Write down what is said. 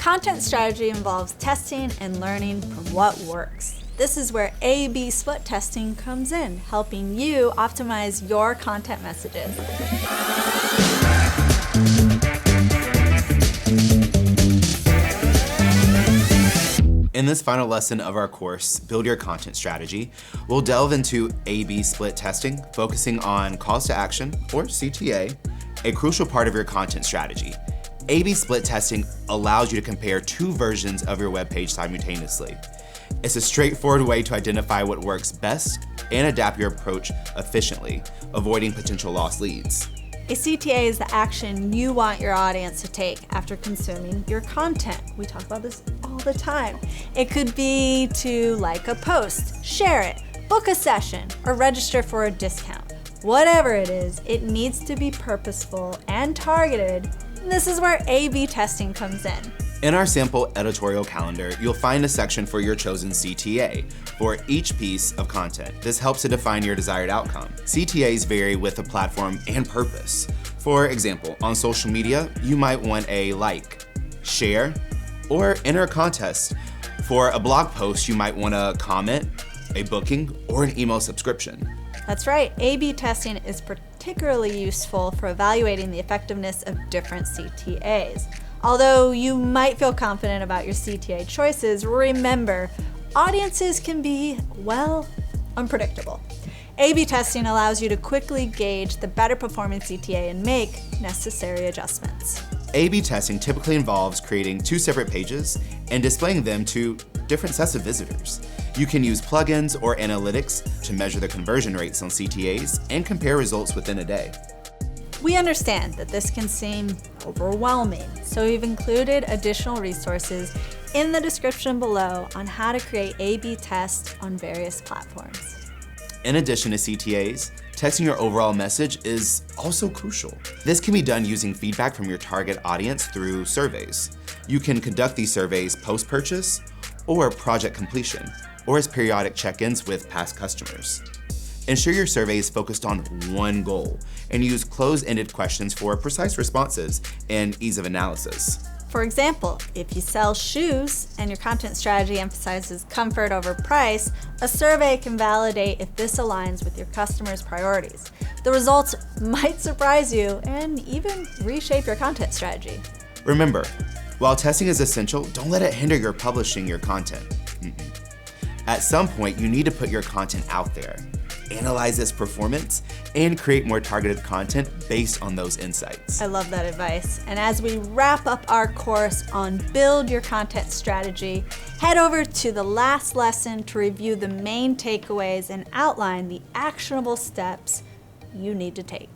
Content strategy involves testing and learning from what works. This is where A/B split testing comes in, helping you optimize your content messages. In this final lesson of our course, Build Your Content Strategy, we'll delve into A/B split testing, focusing on calls to action, or CTA, a crucial part of your content strategy. A/B split testing allows you to compare two versions of your web page simultaneously. It's a straightforward way to identify what works best and adapt your approach efficiently, avoiding potential lost leads. A CTA is the action you want your audience to take after consuming your content. We talk about this all the time. It could be to like a post, share it, book a session, or register for a discount. Whatever it is, it needs to be purposeful and targeted. This is where A/B testing comes in. In our sample editorial calendar, you'll find a section for your chosen CTA for each piece of content. This helps to define your desired outcome. CTAs vary with the platform and purpose. For example, on social media, you might want a like, share, or enter a contest. For a blog post, you might want a comment, a booking, or an email subscription. That's right, A/B testing is particularly useful for evaluating the effectiveness of different CTAs. Although you might feel confident about your CTA choices, remember, audiences can be, well, unpredictable. A/B testing allows you to quickly gauge the better performing CTA and make necessary adjustments. A/B testing typically involves creating two separate pages and displaying them to different sets of visitors. You can use plugins or analytics to measure the conversion rates on CTAs and compare results within a day. We understand that this can seem overwhelming, so we've included additional resources in the description below on how to create A/B tests on various platforms. In addition to CTAs, testing your overall message is also crucial. This can be done using feedback from your target audience through surveys. You can conduct these surveys post-purchase or project completion, or as periodic check-ins with past customers. Ensure your survey is focused on one goal and use closed-ended questions for precise responses and ease of analysis. For example, if you sell shoes and your content strategy emphasizes comfort over price, a survey can validate if this aligns with your customers' priorities. The results might surprise you and even reshape your content strategy. Remember, while testing is essential, don't let it hinder your publishing your content. At some point, you need to put your content out there, analyze its performance, and create more targeted content based on those insights. I love that advice. And as we wrap up our course on Build Your Content Strategy, head over to the last lesson to review the main takeaways and outline the actionable steps you need to take.